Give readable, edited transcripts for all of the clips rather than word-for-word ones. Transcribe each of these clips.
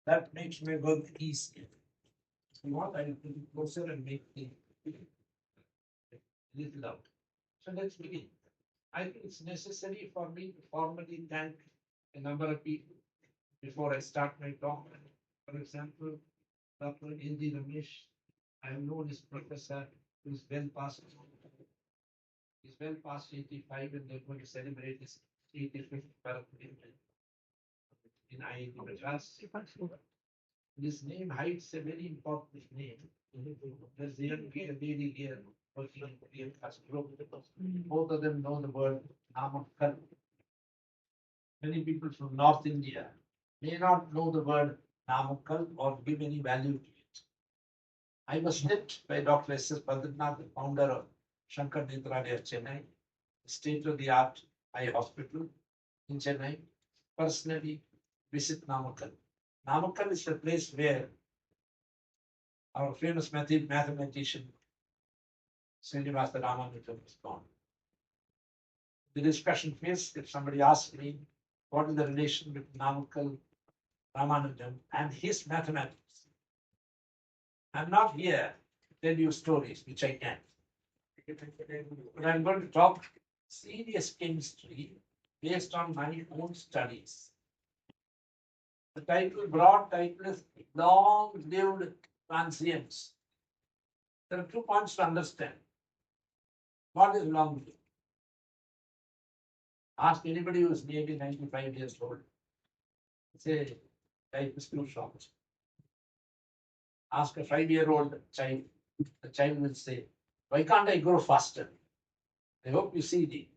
That makes my work easier. If you want, I will put it closer and make the little out. So let's begin. I think it's necessary for me to formally thank a number of people before I start my talk. For example, Dr. N.D. Ramesh, I am known as Professor, who is well past. He's well past 85, and they're going to celebrate his 85th birthday in IIT Madras. This name hides a very important name. There's a young lady here working in Korean class group. Both of them know the word Namakkal. Many people from North India may not know the word Namakkal or give any value to it. I was met by Dr. S.S. Padranath, the founder of Shankar Nethralaya, Chennai, state-of-the-art eye hospital in Chennai. Personally, visit Namakkal. Namakkal is the place where our famous mathematician Srinivasa Ramanujan was born. The discussion phase, if somebody asks me what is the relation between Namakkal, Ramanujan, and his mathematics, I'm not here to tell you stories, which I can. But I'm going to talk serious chemistry based on my own studies. The broad title is Long-Lived Transients. There are 2 points to understand. What is long-lived? Ask anybody who is nearly 95 years old. Say, life is too short. Ask a 5-year-old child. The child will say, why can't I grow faster? I hope you see the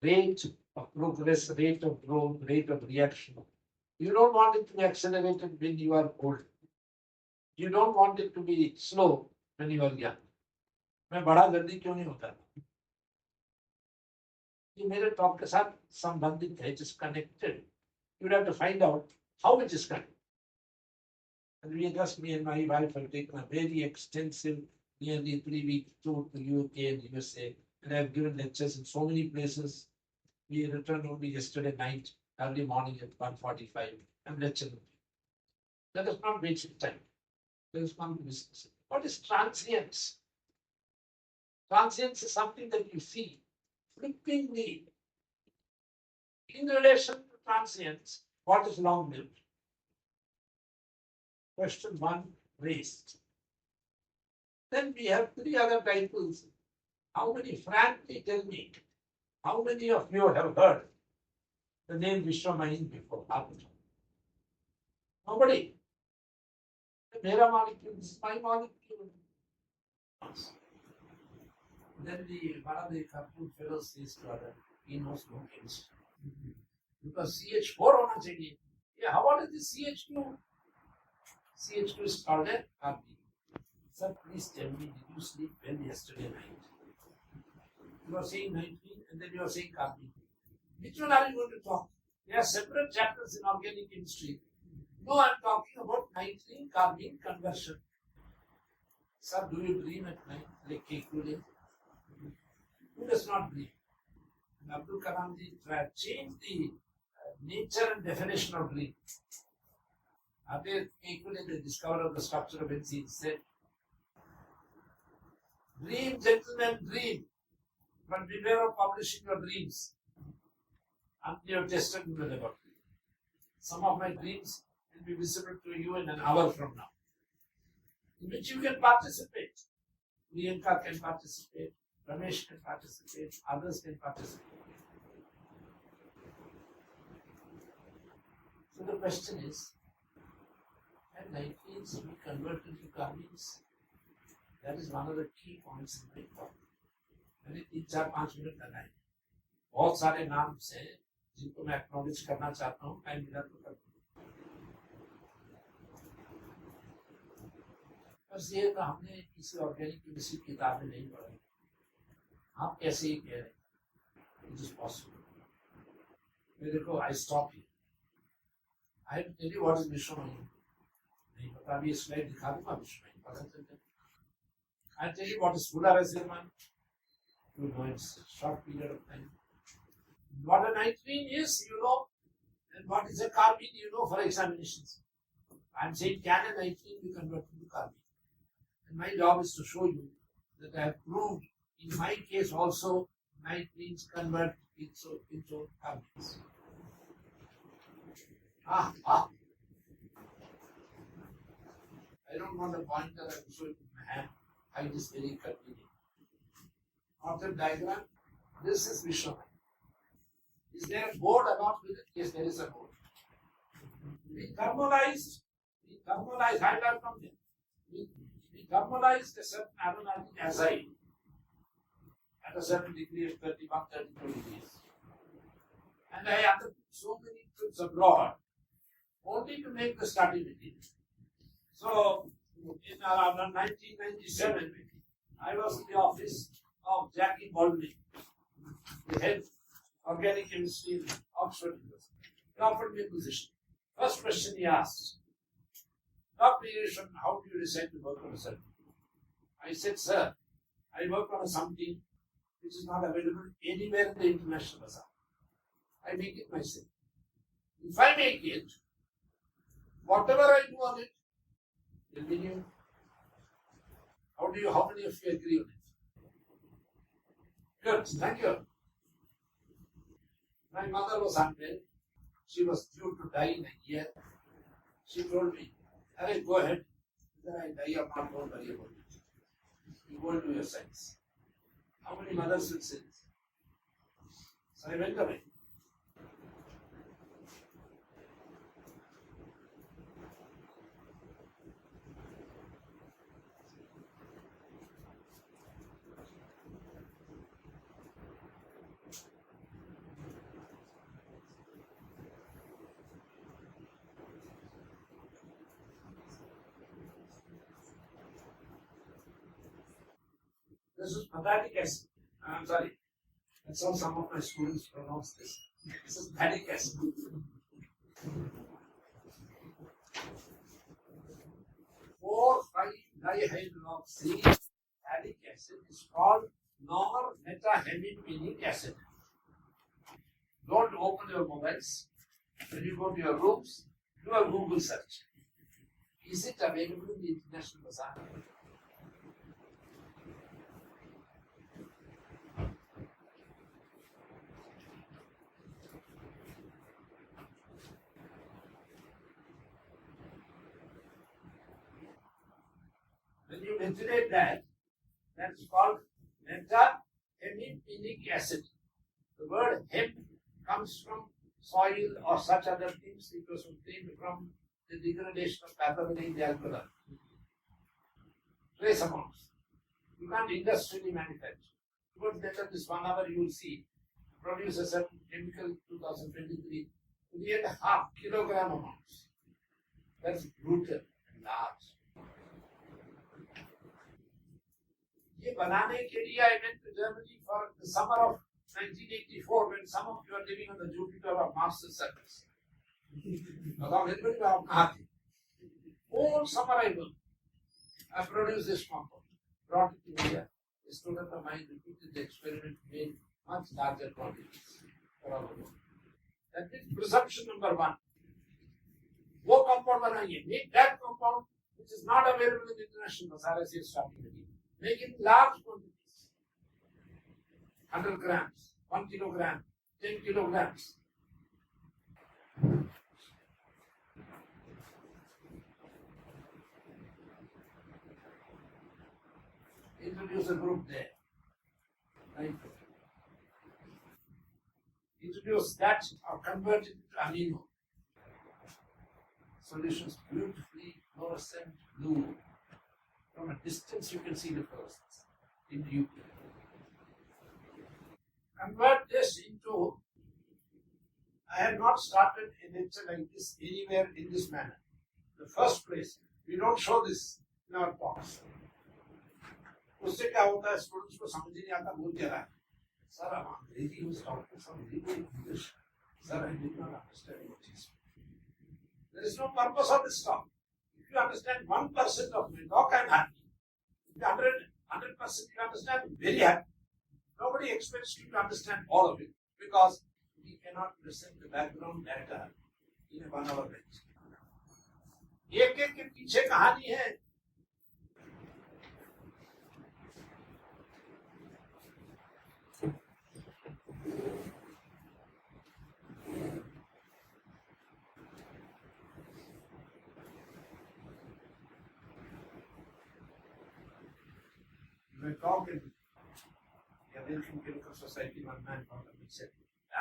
rate of progress, rate of growth, rate of reaction. You don't want it to be accelerated when you are old. You don't want it to be slow when you are young. मैं बड़ा जल्दी क्यों नहीं होता? ये मेरे talk के साथ संबंधित है, just connected. You have to find out how it is connected. And me and my wife have taken a very extensive, nearly 3-week tour to UK and USA, and I have given lectures in so many places. We returned only yesterday night, early morning at 1:45, and lecturing. Let us not waste time. Let us come to business. What is transience? Transience is something that you see flippingly. In relation to transience, what is long-lived? Question 1 raised. Then we have 3 other titles. How many, frankly tell me, how many of you have heard the name Viswamayene before? Nobody. Mera molecule, this is my molecule. Then one of the Kapur fellows says to other, he knows no chemistry. Because CH4 hona chahiye. Yeah, how about this CH2? CH2 is called a carbene. Sir, please tell me, did you sleep well yesterday night? You are saying nitrene and then you are saying carbene. Which one are you going to talk? There are separate chapters in organic chemistry. No, I am talking about nitrene-carbene conversion. Sir, do you dream at night like Kekule? Who does not dream? Abdul Kalam ji changed the nature and definition of dream. After Kekule, the discoverer of the structure of benzene, said, dream, gentlemen, dream, but beware of publishing your dreams until you have tested in the laboratory. Some of my dreams will be visible to you in an hour from now, in which you can participate. Priyanka can participate, Ramesh can participate, others can participate. So the question is, can nitrates be converted to carbenes? That is one of the key points in my talk. मैंने 3-4-5 minute लगाए. बहुत सारे नाम से जिनको मैं acknowledge करना चाहता हूँ, टाइम मिला तो कर. बस ये तो हमने किसी ऑर्गेनिक केमिस्ट्री किताब में नहीं पढ़ा. आप कैसे ही कह रहे हैं? It is possible. मैं देखो, I stop here. I have to tell you what is Viswamayene. नहीं पता, अभी स्लाइड दिखा दूंगा विश्वमयने, पता चलता है. I tell you what is polarization. You know, it's a short period of time. What a nitrene is, you know, and what is a carbene, you know, for examinations. I'm saying can a nitrene be converted to carbene? And my job is to show you that I have proved in my case also nitrenes convert into carbenes. I don't want a pointer, I will show it with my hand. I just very convenient. Author diagram. This is Viswamayene. Is there a board along with it? Yes, there is a board. We thermalized, I learned from them. We thermalized a certain aromatic acid at a certain degree of 31, 32 degrees. And I undertook so many trips abroad only to make the study material. So, in around 1997, I was in the office of Jackie Baldwin, the head of organic chemistry in Oxford University. He offered me a position. First question he asked, Dr. Irishwan, how do you decide to work on a certain? I said, sir, I work on something which is not available anywhere in the international bazaar. I make it myself. If I make it, whatever I do on it will be new. How many of you agree on it? Good, thank you. My mother was unwell. She was due to die in a year. She told me, "Arey, go ahead. Whether I die or not, don't worry about it. You go and do your science." How many mothers will say this? So I went away. This is pathetic acid. I'm sorry. That's how some of my students pronounce this. This is pathetic acid. 4,5-dihydroxy pathetic acid is called nor-metahemipenic acid. Don't open your mobiles. When you go to your rooms, do a Google search. Is it available in the international bazaar? When you ventilate that is called metahemipenic acid. The word hemp comes from soil or such other things. It was obtained from the degradation of pathogenic in the alkali. Trace amounts. You can't industrially manufacture. Towards the end of this 1 hour, you will see produce a certain chemical 2023 3.5 kilogram amounts. That's brutal and large. ये बनाने के लिए I went to Germany for the summer of 1984 when some of you are living on the Jupiter or Mars surface. All summer I worked. I produced this compound, brought it to India. A student of mine repeated the experiment, made much larger quantities for all of them. That is presumption number 1. वो compound बनाइए, make that compound which is not available in the international bazaar as a starting material. Make it large quantities. 100 grams, 1 kilogram, 10 kilograms. Introduce a group there. Right. Introduce that or convert it to amino. Solutions beautifully fluorescent blue. From a distance you can see the fluorescence in UP. Convert this into, I have not started a lecture like this anywhere in this manner. The first place, we don't show this in our talks. उससे क्या होता है students को समझ नहीं आता बोल क्या रहा है सर हम अंग्रेजी use talking some English sir I did not understand what he is. There is no purpose of this talk. If you understand 1% of my talk, I am happy. If 100% you understand, very happy. Nobody expects you to understand all of it because we cannot present the background data in a 1 hour lecture. एक एक के पीछे कहानी है। Talk in the American Chemical Society, one man from the said,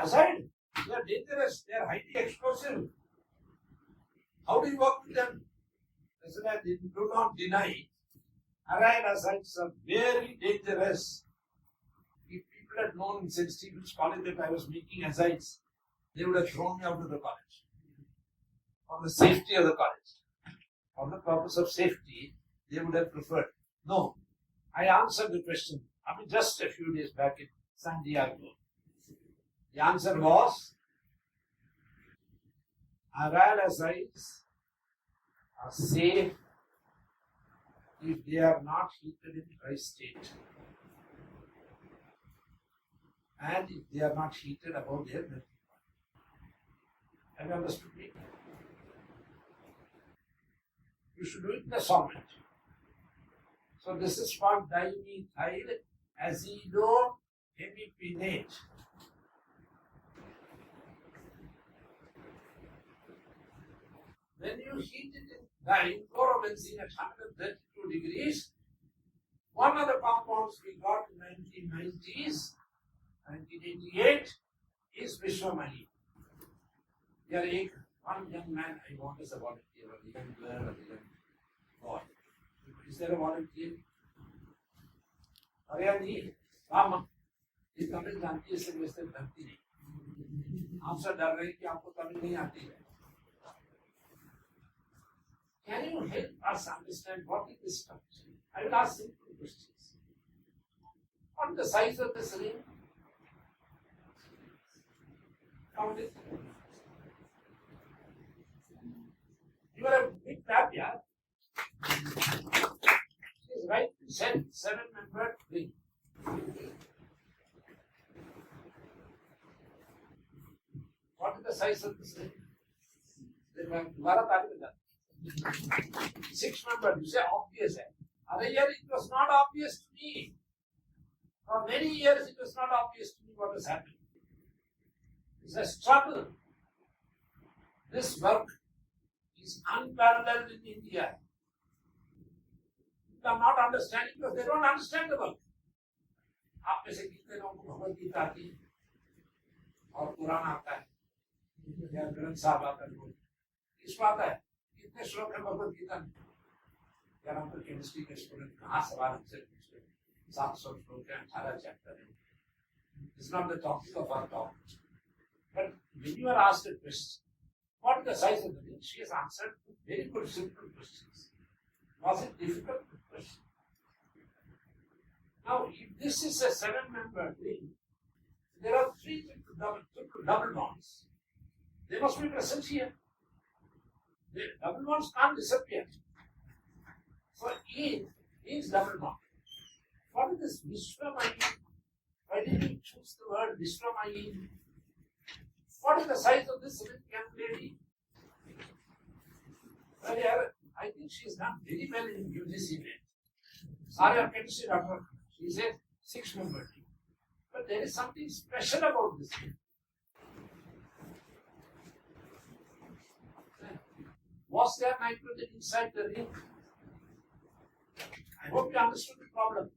aside, they are dangerous, they are highly explosive. How do you work with them? I said, I do not deny. Aryl acids are very dangerous. If people had known in St. Stephen's College that I was making acids, they would have thrown me out of the college. For the safety of the college. For the purpose of safety, they would have preferred. No. I answered the question, I mean, just a few days back in San Diego. The answer was, aryl acids are safe if they are not heated in dry state and if they are not heated above their melting point. Have you understood me? You should do it in a solvent. So this is called dimethyl azidohemipenate. When you heat it in dichlorobenzene at 132 degrees, one of the compounds we got in 1990s, 1988 is Viswamayene. Here, one young man I want as a volunteer, a young girl, a young boy. Is there a volunteer? Ariani, Rama, ये तमिल जानती है, सिर्फ वैसे जानती नहीं। आपसे डर रही कि आपको तमिल नहीं आती है। Can you help us understand what is this structure? I will ask simple questions. What is the size of this ring? Count it. You are a big lab, yeah? Is right to send 7-membered ring. What is the size of this ring? 6-membered, you say obvious. Other year it was not obvious to me. For many years it was not obvious to me what was happening. It's a struggle. This work is unparalleled in India. People are not understanding because they don't understand the work. आप में से कितने लोगों को भगवद गीता आती है और कुरान आता है या ग्रंथ साहब आता है, इसको आता है कितने श्लोक है भगवद गीता में? यार हम तो केमिस्ट्री के स्टूडेंट कहाँ सवाल हमसे पूछते हैं? 700 श्लोक है, 18 चैप्टर है. It's not the topic of our talk. But when you are asked a question, what is the size of the ring? She has answered very good simple questions. Was it difficult question? Now, if this is a 7-membered ring, there are 3 double bonds. They must be present here. The double bonds can't disappear. So E is double bond. What is this Viswamayene? Why did you choose the word Viswamayene? What is the size of this young lady? Well, yeah, I think she has done very well in UGC. Sorry, our chemistry doctor. She said 6-membered. But there is something special about this ring. Was there nitrogen inside the ring? I hope you understood the problem.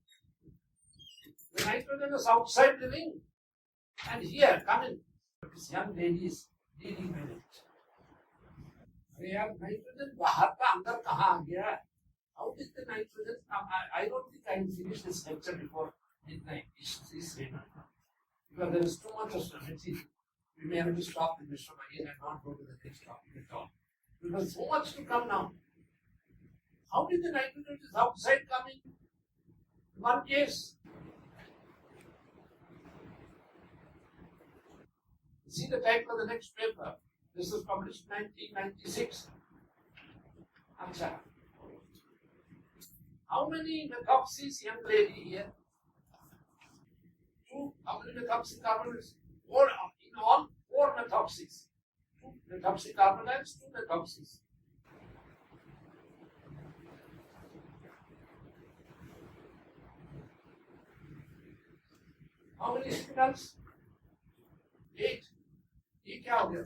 The nitrogen is outside the ring. And here, come in. This young lady is dealing with it. Nitrogen बाहर का अंदर कहाँ आ गया? How did the nitrogen come? I don't think I will finish this lecture before midnight. Because there is too much of material. We may have to stop in Viswamayene and not go to the next topic at all. Because so much to come now. How did the nitrogen is outside coming? In one case. See the title of the next paper. This was published in 1996. AcSIR. How many methoxys, young lady here? 2. How many methoxy carbonyls? 4. In all, 4 methoxys. 2 methoxy carbonyls, 2 methoxys. How many spinels? 8. ये क्या हो गया?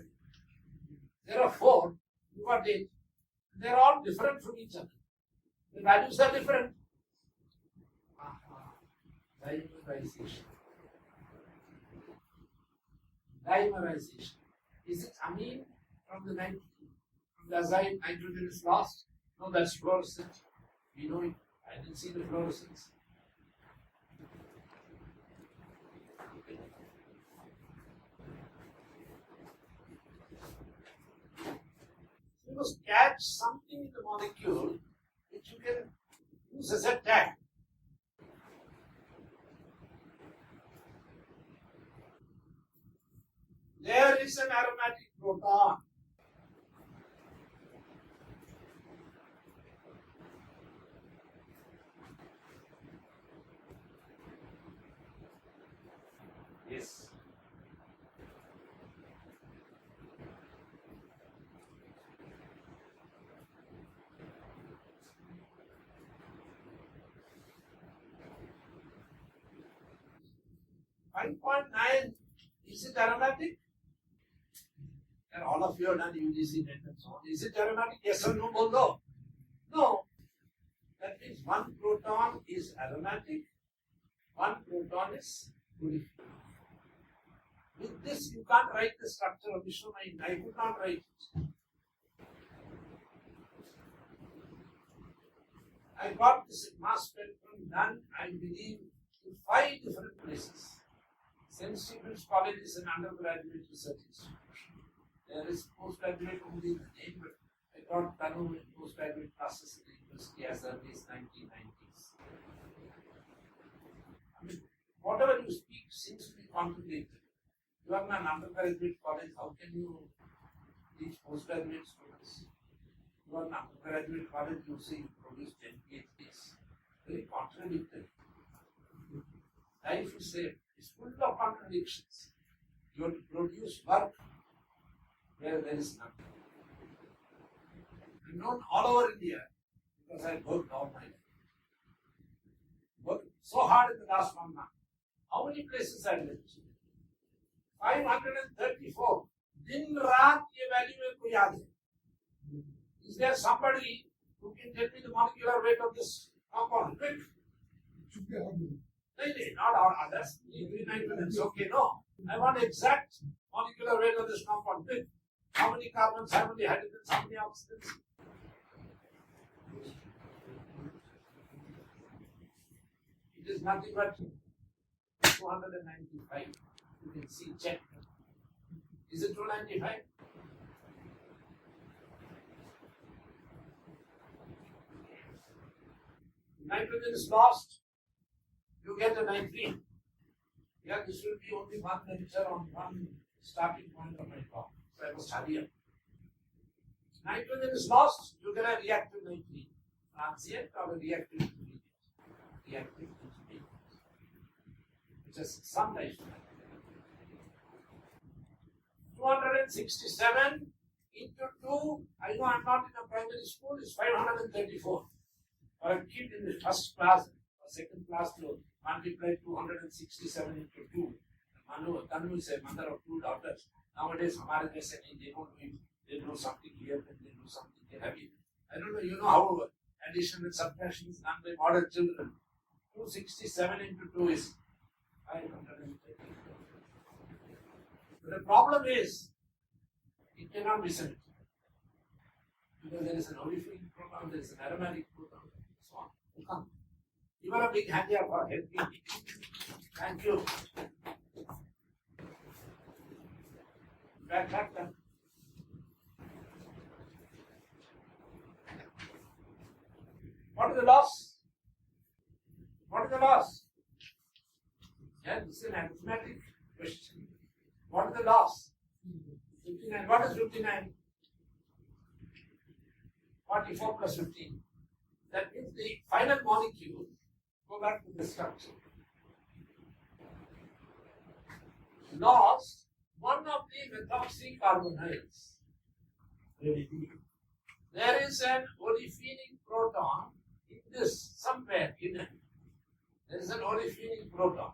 There are 4. You got 8. They are all different from each other. The values are different. Dimerization. Dimerization. Is it amine from the azide nitrogen is lost? No, that's fluorescent. We know it. I didn't see the fluorescence. You must catch something in the molecule which you can use as a tag. There is an aromatic proton. Yes. .9, is it aromatic? And all of you have done UGC net and so on. Is it aromatic? Yes or no? Bolo? No. That means one proton is aromatic, one proton is polyphenols. With this, you can't write the structure of Viswamayene. I could not write it. I got this mass spectrum done, I believe, in 5 different places. St. Stephen's College is an undergraduate research institution. There is postgraduate only in the name, but I got done in postgraduate classes in the university as early as 1990s. I mean, whatever you speak seems to be contradicted. You are in an undergraduate college, how can you teach postgraduate students? You are in an undergraduate college, you say you produce 10 PhDs. Very contradictory. Life is full of contradictions. You have to produce work where there is none. I'm known all over India because I worked all my life. Worked so hard in the last 1 month. How many places I lived? 534. Din raat ye value mein ko yaad hai. Is there somebody who can tell me the molecular weight of this compound? Quick. Not all others. It's okay, no. I want exact molecular weight of this compound. Quick. How many carbons, how many hydrogens, how many oxygens? It is nothing but 295. You can see, check. Is it 295? Nitrogen is lost. You get a nitrene. Yeah, this will be only one lecture on one starting point of my talk. So I must hurry up. Nitrogen is lost, you get a reactive nitrene. Transient or a reactive intermediate. Reactive intermediate. Which has some nitrogen. 267 into 2, I know I'm not in a primary school, is 534. For a kid in the first class or second class to multiply 267 into 2. Tanu is a mother of 2 daughters. Nowadays, Hamare they don't do it. They do something here, then they do something here. I don't know, you know how addition and subtraction is done by modern children. 267 into 2 is 534. But the problem is, it cannot be symmetric. Because there is an olefin proton, there is an aromatic proton, so on. You can't. You are a big hand here for helping me. Thank you. Back. What is the loss? What is the loss? Yeah, this is an arithmetic question. What is the loss? 59. What is 59? 44 plus 15. That means the final molecule, go back to the structure. Lost one of the methoxy carbonyls. There is an olefinic proton in this somewhere hidden. There is an olefinic proton.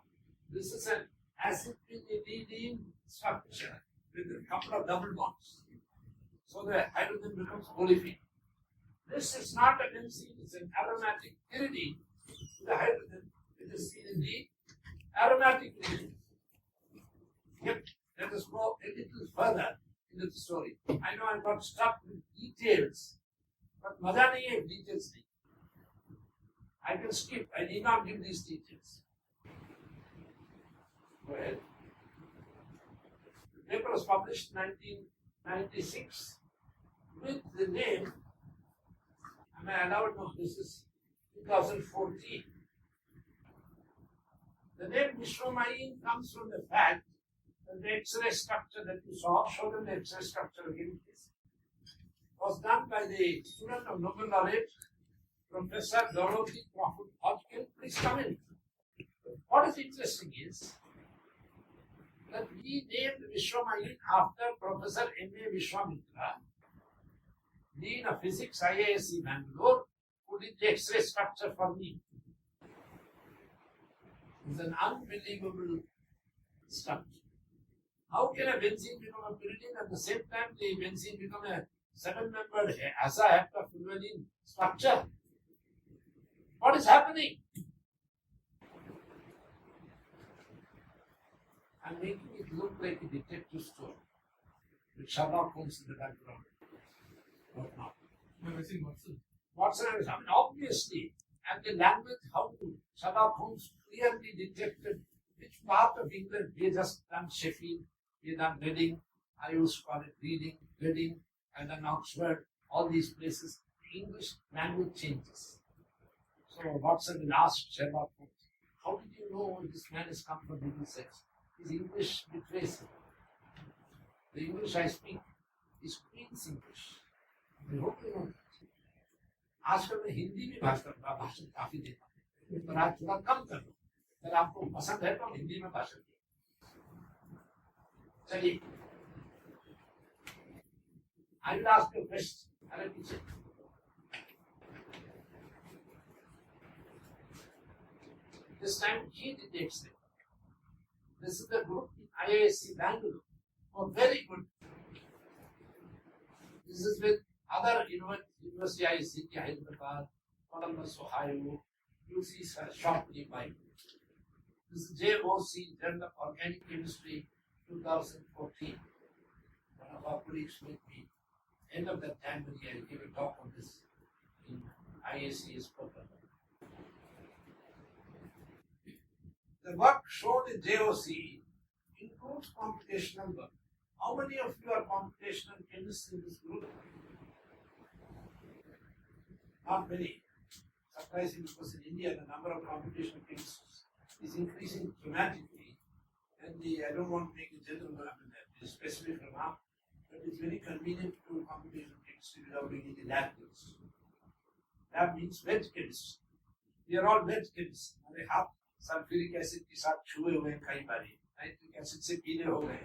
This is an acid-pyridine structure with a couple of double bonds. So the hydrogen becomes olefin. This is not a benzene, it's an aromatic pyridine with a hydrogen which is seen in the aromatic region. Yep, let us go a little further into the story. I know I got stuck with details, but maza nahi hai details nahi. I can skip, I need not give these details. Go ahead. The paper was published in 1996 with the name, am I allowed? No, this is 2014. The name Viswamayene comes from the fact that the X-ray structure that you saw, show them the X-ray structure again, please, was done by the student of Nobel laureate, Professor Prof. Please come in. What is interesting is that we named Viswamayene after Professor M.A. Vishwamitra, Dean of Physics, IISc Bangalore, who did the X-ray structure for me. It's an unbelievable structure. How can a benzene become a pyridine at the same time the benzene become a 7-membered heptafluorine structure? What is happening? I'm making it look like a detective story with Sherlock Holmes in the background. But not. Watson, I mean, obviously, and the language, how Sherlock Holmes clearly detected which part of England. We just done Sheffield, we done Reading, I used to call it Reading, Reading, and then Oxford, all these places. The English language changes. So Watson will ask Sherlock Holmes, how did you know this man has come from Middlesex? His English betrays him. The English I speak is Queen's English. I hope you know that. आजकल मैं हिंदी में भाषण काफी देता हूँ, पर आज थोड़ा कम कर लो। अगर आपको पसंद है तो हम हिंदी में भाषण दें। चलिए, I will ask you a question. अरे पीछे। This time he did the X-ray. This is the group in IISc Bangalore. Oh, very good. This is with other University IIT, Hyderabad, Columbus, Ohio, UC shortly by. This is JOC, Journal of Organic Chemistry, 2014. One of our colleagues with me. End of that time, I gave a talk on this in IAC's program. The work shown in JOC includes computational work. How many of you are computational chemists in this group? Not many. Surprising, because in India the number of computational chemists is increasing dramatically. And I don't want to make a general specific remark, but it's very convenient to do computational chemistry without doing any lab works. Lab means wet chemists. We are all wet chemists. हमारे हाथ sulphuric acid के साथ छुए हुए हैं कई बार, nitric acid से पीले हो गए।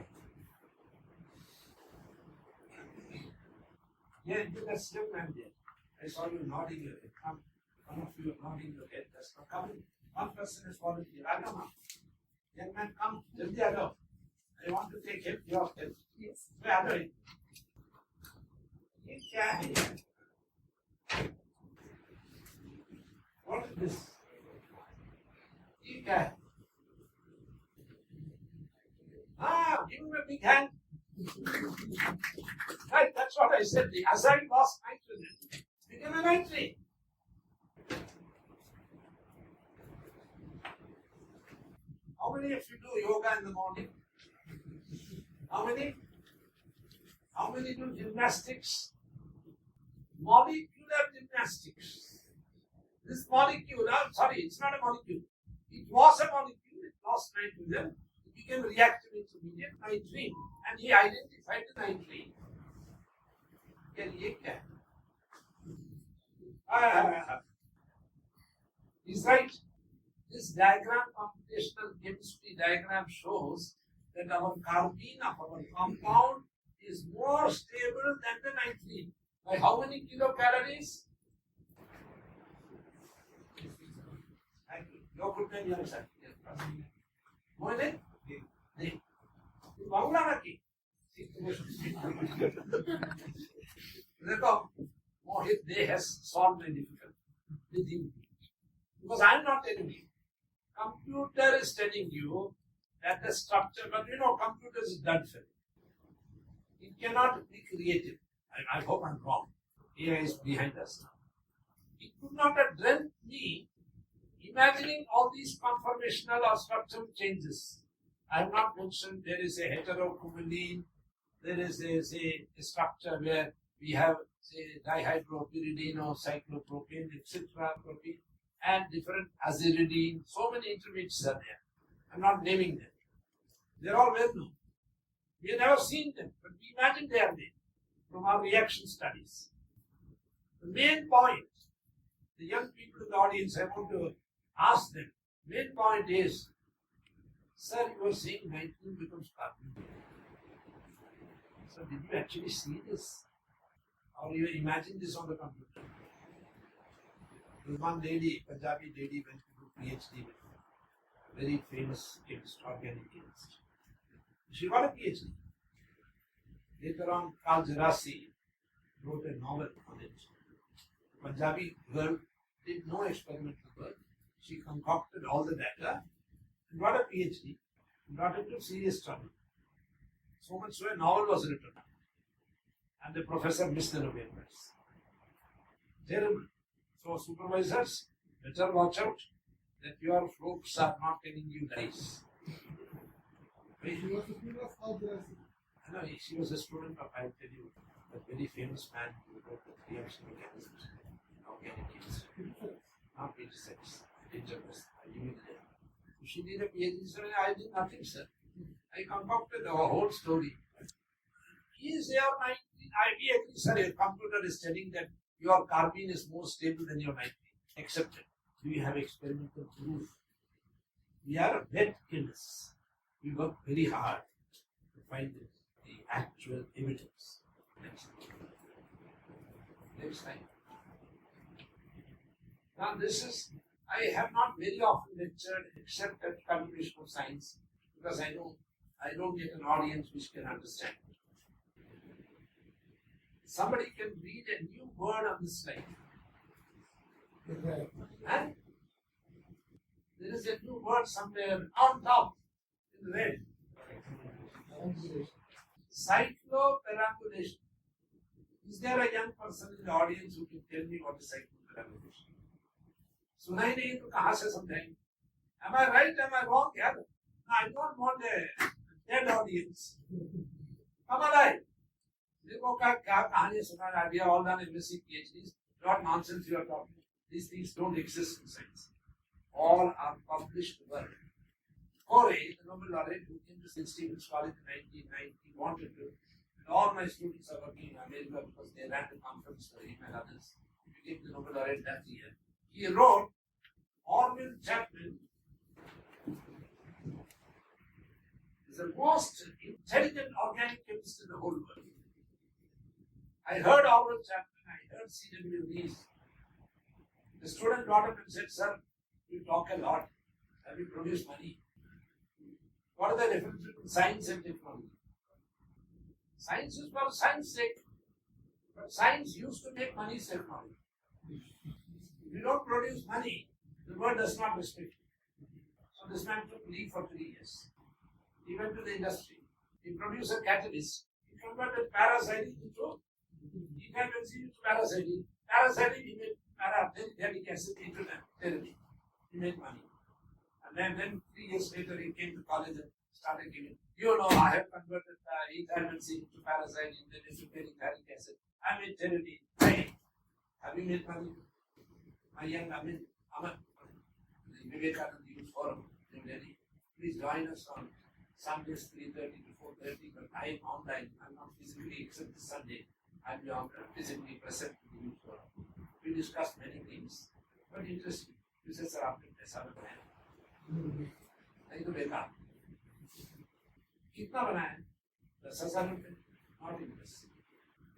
Yeah, you can still man there. I saw you nodding your head. Come, one of you are nodding your head. That's not coming. One person is volunteer. Agama, young man, come. Jaldi aa jao. I want to take help. Your help. Yes. Where are you? ये क्या है? What is this? ये क्या है? Ah, give him a big hand. Right, that's what I said. The azide lost nitrogen became a nitrate. How many of you do yoga in the morning? How many? How many do gymnastics? Molecular gymnastics. This molecule, sorry, it's not a molecule. It was a molecule, it lost nitrogen, it became reactive intermediate, nitrene, and he identified the nitrene. He's right. This diagram, computational chemistry diagram, shows that our carbene of our compound is more stable than the nitrene. By how many kilocalories? मोने नहीं बांग्ला ना की देखो Mohit they has solved my difficulty with him because I am not telling you. Computer is telling you that the structure, but computer is done for it. It cannot be creative. I hope I'm wrong. AI is behind us now. It could not have dreamt me imagining all these conformational or structural changes. I have not mentioned there is a heterocoumaline, there is a structure where we have say dihydropyridine or cyclopropane, etc. and different aziridine. So many intermediates are there. I'm not naming them. They're all well known. We have never seen them, but we imagine they are there from our reaction studies. The main point, the young people in the audience, I want to ask them, main point is, sir, you were saying nitrogen becomes carbon. So did you actually see this? Or you imagine this on the computer? There was one lady, Punjabi lady, went to do PhD with a very famous chemist, organic chemist. She got a PhD. Later on, Carl Gerasi wrote a novel on it. Punjabi girl did no experimental work. She concocted all the data and got a PhD and got into serious trouble. So much so a novel was written. And the professor missed the Nobel Prize. Terrible. So supervisors, better watch out that your folks are not telling you lies. I know, she was a student of, I'll tell you, a very famous man who wrote the reaction mechanisms in organic chemistry. Not 86, dangerous. So she did a PhD, so I did nothing, sir. I concocted the whole story. Is there my, we agree, sir, your computer is telling that your carbene is more stable than your nitrene. Accepted. Do you have experimental proof? We are wet chemists. We work very hard to find the actual evidence. Next slide. Now this is, I have not very often lectured except at computational science because I know I don't get an audience which can understand. Somebody can read a new word on this slide. And there is a new word somewhere on top in red. Cycloperambulation. Is there a young person in the audience who can tell me what is cycloperambulation? सुनाई नहीं तो कहाँ से समझाएंगे? Am I right? Am I wrong? Yeah. I don't want a dead audience. Come alive. देखो क्या कहानी सुना रहा है? We are all done MSc PhDs. What nonsense you are talking. These things don't exist in science. All are published work. Hony, the Nobel laureate who came to St. Stephen's College in 1990, wanted to. And all my students are working in America because they ran the conference for him and others. He became the Nobel laureate that year. He wrote Orville Chapman is the most intelligent organic chemist in the whole world. I heard Orville Chapman, I heard C.W. Rees. The student got up and said, sir, you talk a lot. Have you produced money? What is the difference between science and technology? Science is for science sake. But science used to make money technology. If you don't produce money, the world does not respect you. So this man took leave for 3 years. He went to the industry. He produced a catalyst. He converted paraxylene into paraxylene. Paraxylene, he made paraxylene acid into therapy. He made money. And then 3 years later, he came to college and started giving. I have converted ethyl into paraxylene, then into paraxylene acid. I made therapy. Hey, have you made money? My young Aman, the Vivekananda Youth Forum in Delhi. Please join us on Sundays 3:30 to 4:30. But I am online. I'm not physically, except this Sunday. I'll be physically present in the Youth Forum. We discussed many things. But interesting. You said, sir, after this, I नहीं तो बेकार कितना बनाया 10,000 रुपए not invest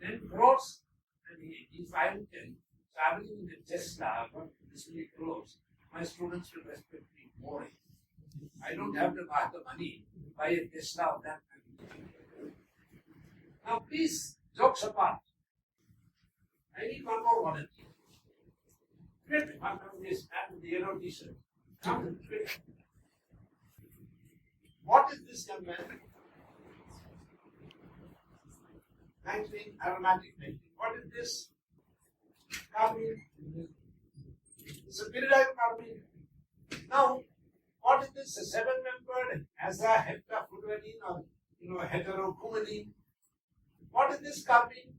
10 crores and if I am traveling in the Tesla for this many crores my students will respect me more I don't have the money to buy a Tesla of that kind. Now, please, jokes apart. I need one more volunteer. Great, one of this man with the yellow t-shirt. Come and quick. What is this young man? Nitrene aromatic nitrene. What is this? Carbene. It's a pyridyl carbene. Now, what is this? A seven-membered AcSIR heptafluorine or heterocoumaline. What is this carbene?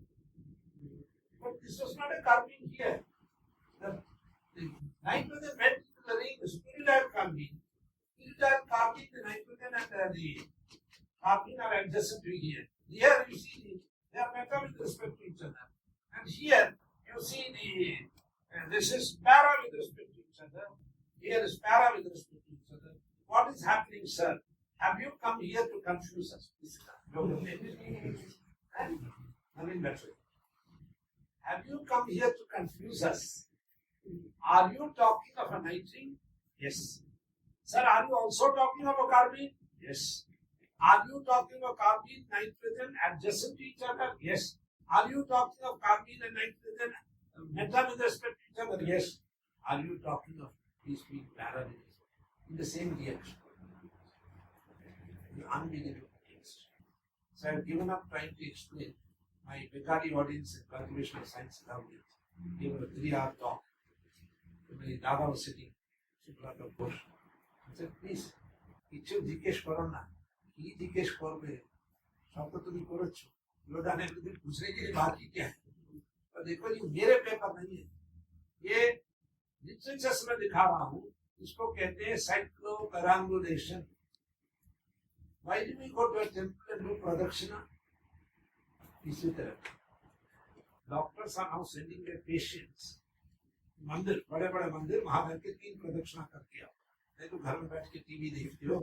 But this was not a carbene here. The nitrogen went into the ring is pyridyl carbene. Pyridyl carbene, the nitrogen and the carbene are adjacent to here. Here you see they are metal with respect to each other. And here you see this is para with respect to each other. Here is para with respect to each other. What is happening, sir? Have you come here to confuse us? Have you come here to confuse us? Are you talking of a nitrene? Yes. Sir, are you also talking of a carbene? Yes. Are you talking of carbene, nitrogen adjacent to each other? Yes. Are you talking of carbene and nitrogen meta with respect to each other? Yes. Are you talking of these being parallel in the same reaction? The unbelievable things. So I have given up trying to explain. My Bekari audience in cultivation of science loved it. Gave a 3-hour talk. My Dada was sitting in front of bush. I said, please, কিছু জিজ্ঞেস করো না কি জিজ্ঞেস করবে সব তো তুমি করেছো लोडा ने मुझे पूछने के लिए बात की क्या है तो देखो ये मेरे पेपर नहीं है ये लिटरेचर में दिखा रहा हूँ इसको कहते हैं साइक्लोपेराम्बुलेशन why do we go to a temple and do pradakshina इसी तरह doctors are now sending their patients मंदिर बड़े बड़े मंदिर वहां जाके 3 प्रदक्षिणा करके आओ नहीं तो घर में बैठ के टीवी देखते हो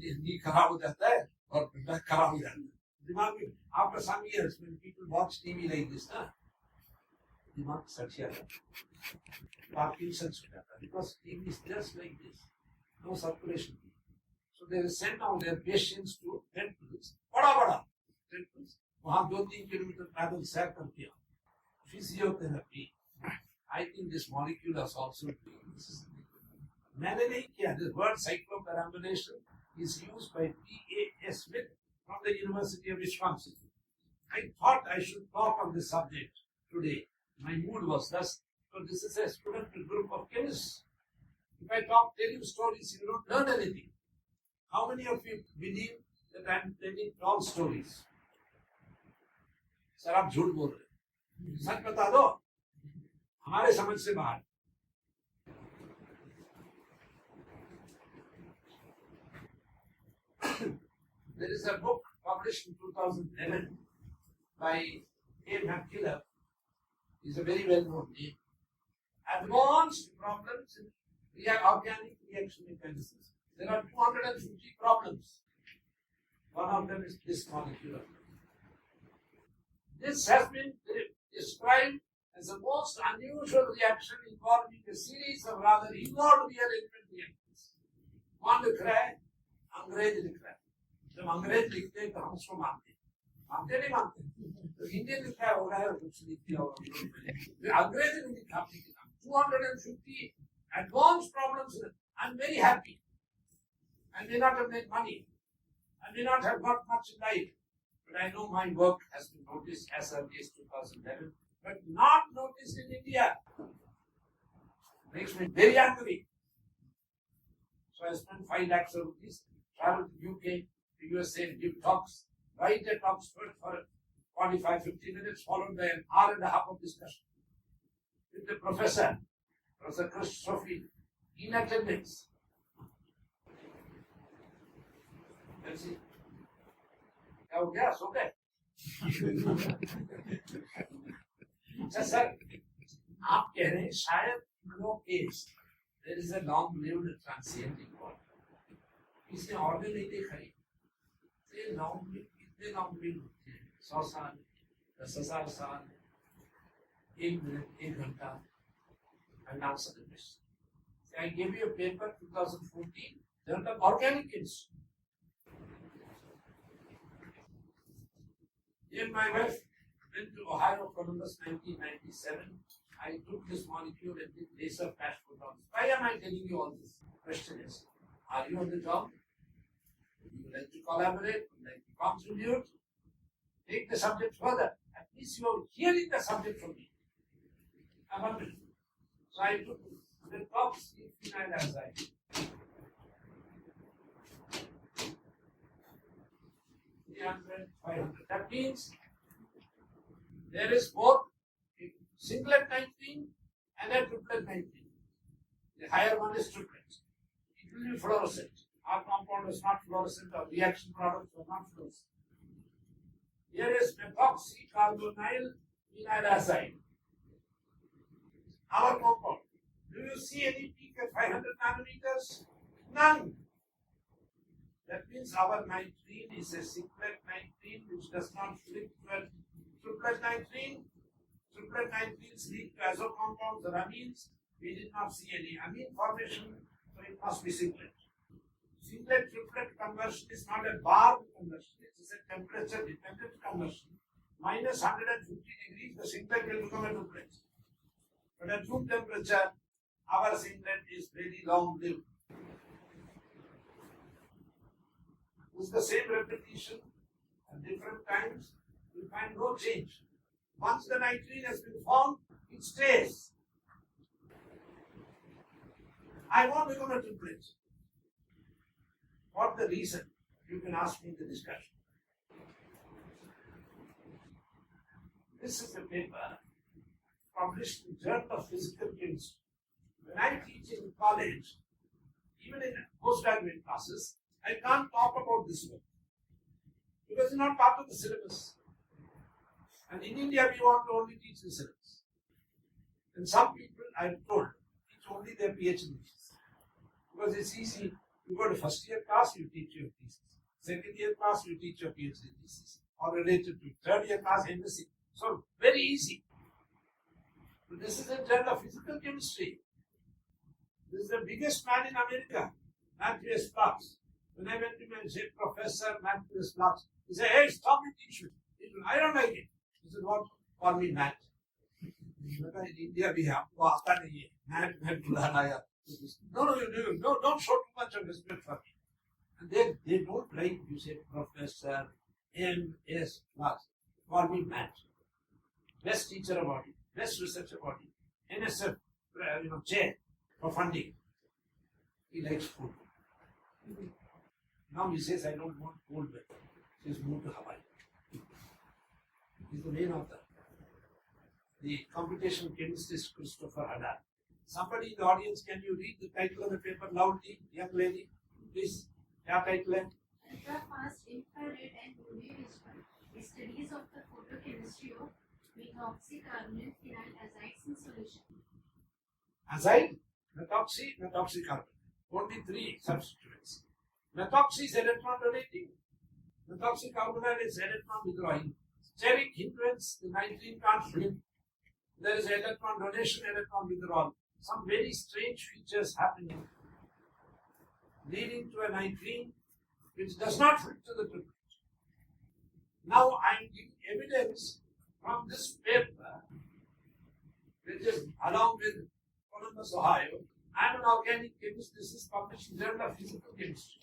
नींद खराब हो जाता है और पेट खराब हो जाता है दिमाग में after some years when people watch TV like this ना दिमाग सच जाता है Parkinson's हो जाता है because TV is just like this no circulation so they send out their patients to temples बड़ा temples वहां 2-3 किलोमीटर पैदल सैर करके आओ physiotherapy I think this molecule has also been मैंने नहीं किया this word cycloperambulation is used by P.A. Smith from the University of Wisconsin. I thought I should talk on this subject today. My mood was thus, so this is a student group of chemists. If I tell you stories, you don't learn anything. How many of you believe that I am telling false stories? Sir, आप झूठ बोल रहे हैं. सच बता दो. हमारे समझ से बाहर. There is a book published in 2011 by A. McKillop. He's a very well-known name. Advanced problems in organic reaction mechanisms. There are 250 problems. One of them is this molecule. This has been described as the most unusual reaction involving a series of rather involved rearrangement reactions. कौन लिख रहा है? अंग्रेज लिख रहा है. जब अंग्रेज लिखते हैं तो हम उसको मानते नहीं मानते तो इंडियन लिखा है हो रहा है कुछ लिख दिया होगा अंग्रेज ने लिखा अपनी किताब 250 advanced problems. I'm very happy. I may not have made money. I may not have got much in life, but I know my work has been noticed as early as 2011, but not noticed in India. Makes me very angry. So I spent 5 lakhs of rupees, travel to UK, to USA, give talks, write a talk for 45-50 minutes, followed by an hour and a half of discussion with the professor, Professor Chris Sophie, in attendance. Let's see. Oh, yes, okay. Sir, आप कह रहे हैं शायद no case there is a long-lived transient involved. इसने और भी नहीं देखा है. ये कितने long-lived होते हैं? 100 साल, 10,000 साल, 1 minute, 1 घंटा. And now suddenly, I gave you a paper 2014 Journal of Organic Chemistry. Then my wife went to Ohio, Columbus, 1997. I took this molecule and did laser flash photons. Why am I telling you all this? Question is, are you on the job? Would you like to collaborate? Would you like to contribute? Take the subject further. At least you are hearing the subject from me. I'm wondering. So I took the top phenylazide. 300, 500. That means there is both a singlet nitrene and a triplet nitrene. The higher one is triplet. It will be fluorescent. Our compound is not fluorescent, or reaction products are not fluorescent. Here is methoxycarbonyl phenylazide. Our compound. Do you see any peak at 500 nanometers? None. That means our nitrene is a singlet nitrene which does not flip to triplet nitrene. Triplet nitrines lead to azo compounds or amines. We did not see any amine formation, so it must be singlet. Singlet triplet conversion is not a bar conversion, it is a temperature dependent conversion. Minus 150 degrees, the singlet will become a triplet. But at room temperature, our singlet is very long lived. It's the same repetition at different times, you find no change. Once the nitrene has been formed, it stays. I won't become a triplet. What the reason? You can ask me in the discussion. This is a paper published in Journal of Physical Chemistry. When I teach in college, even in postgraduate classes, I can't talk about this one because it's not part of the syllabus. And in India, we want to only teach the syllabus. And some people, I'm told, teach only their PhD because it's easy. You go to first year class, you teach your thesis. Second year class, you teach your PhD thesis. Or related to third year class, MSc. So, very easy. But this is a Journal of Physical Chemistry. This is the biggest man in America, Matthew S. Clarks. When I went to my Professor, Matthew S. Clarks, he said, hey, stop it, teach me. I don't like it. He said, what? Call me Matt. In India, we have Matt. No, don't show too much of respect for me. And they don't like, you say, Professor M.S. Clarks. Call me Matt. Best teacher about it, best researcher about it. NSF, chair for funding. He likes food. Now he says, I don't want cold weather. He says, move to Hawaii. He's the main author. The computational chemist is Christopher Haddad. Somebody in the audience, can you read the title of the paper loudly? Young lady, please. What title है? Ultra-fast infrared and UV vision, studies of the photochemistry of methoxycarbonyl phenylazides in solution. Azide, methoxycarbonyl. Only 3 substituents. Methoxy is electron donating. Methoxycarbonyl is electron withdrawing. Steric hindrance, the nitrene can't flip. There is electron donation, electron withdrawal. Some very strange features happening, leading to a nitrene which does not flip to the triplet. Now I am giving evidence from this paper, which is along with Columbus, Ohio. I am an organic chemist. This is published in Journal of Physical Chemistry.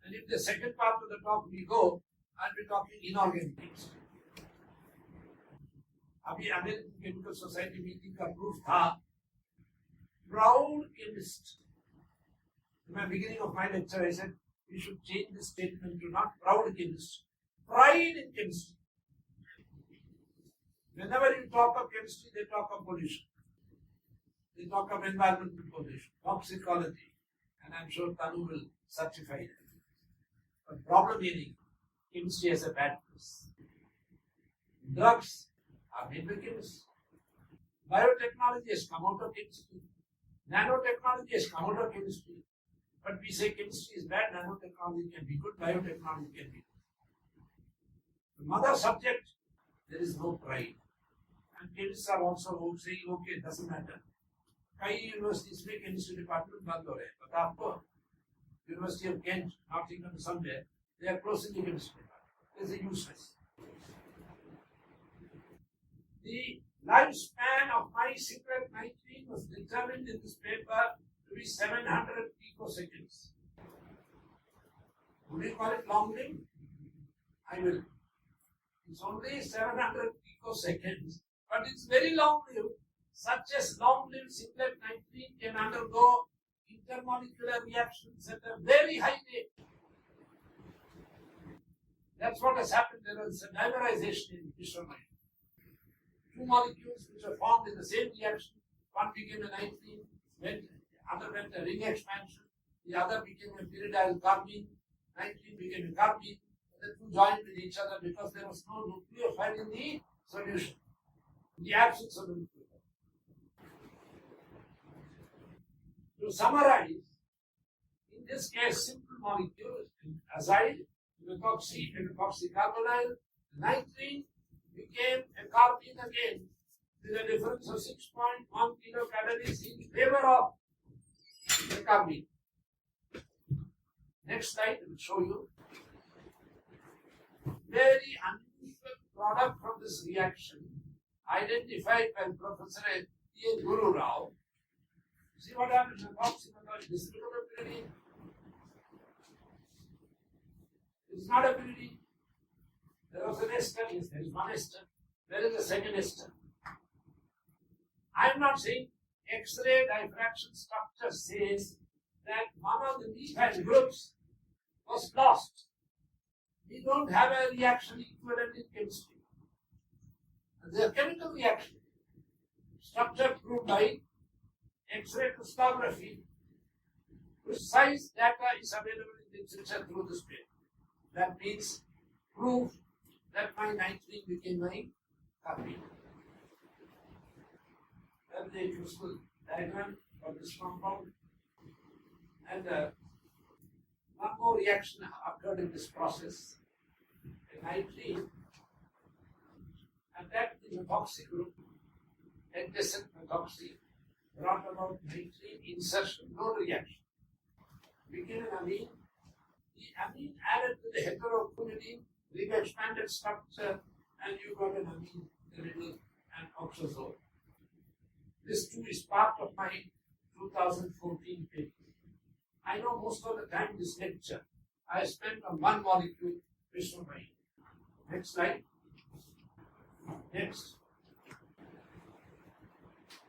And if the second part of the talk we go, I'll be talking inorganic chemistry. अभी American chemical society meeting का proof था proud chemist. In the beginning of my lecture, I said we should change this statement to not proud chemist, pride in chemistry. Whenever you talk of chemistry, they talk of pollution. They talk of environmental pollution, toxicology, and I'm sure Tanu will certify it. But problem is, chemistry has a bad press. Drugs are made by chemists. Biotechnology has come out of chemistry. Nanotechnology has come out of chemistry. But we say chemistry is bad, nanotechnology can be good, biotechnology can be good. The mother subject, there is no pride. And chemists are also saying, okay, it doesn't matter. कई universities में chemistry department बंद हो रहे हैं, पता आपको? University of Kent, Nottingham, somewhere. They are closing the chemistry. It's a useless. The lifespan of my secret nitrene was determined in this paper to be 700 picoseconds. Would you call it long lived? I will. It's only 700 picoseconds, but it's very long lived. Such as long lived secret nitrene can undergo intermolecular reactions at a very high rate. That's what has happened. There was a dimerization in Viswamayene. Two molecules which were formed in the same reaction, one became a nitrene, underwent a ring expansion, the other became a pyridyl carbene, nitrene became a carbene, the two joined with each other because there was no nucleophile in the solution, in the absence of the nucleophile. To summarize, in this case, simple molecules, azide, methoxy, methoxycarbonyl, nitrene became a carbene again with a difference of 6.1 kilocalories in favor of the carbene. Next slide will show you very unusual product from this reaction identified by Professor Gurugram. See what happens in methoxymethyl? This is not a pyridine. It is not a pyridine. There was an ester, yes, there is one ester. There is a second ester. I am not saying X-ray diffraction structure says that one of the methyl groups was lost. We don't have a reaction equivalent in chemistry. There is a chemical reaction. Structure proved by X-ray crystallography. Precise data is available in the literature through this paper. That means proof that my nitrene became my carbene. That's the useful diagram for this compound. And one more reaction occurred in this process. A nitrene attacked the methoxy group, adjacent methoxy, brought about nitrene insertion, no reaction. Became an amine. The amine added to the heteropyridine, ring expanded structure, and you got an amine, pyridyl, and oxazole. This too is part of my 2014 paper. I know most of the time this lecture I spent on one molecule, Viswamayene. Next slide. Next.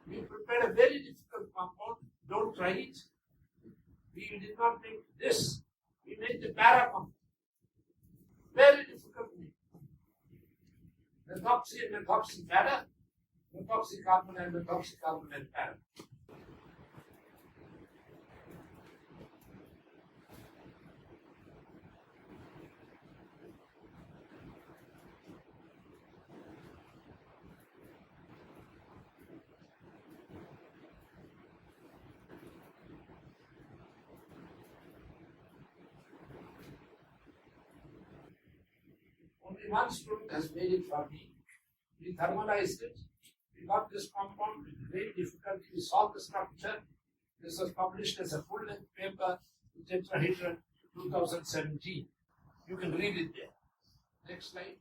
We prepared a very difficult compound. Don't try it. We did not make this. We made the para compound. Very difficult to make. Methoxy and methoxy para, methoxycarbonyl and methoxycarbonyl para. Only one student has made it for me. We thermalized it. We got this compound with great difficulty. We solved the structure. This was published as a full-length paper in Tetrahedron 2017. You can read it there. Next slide.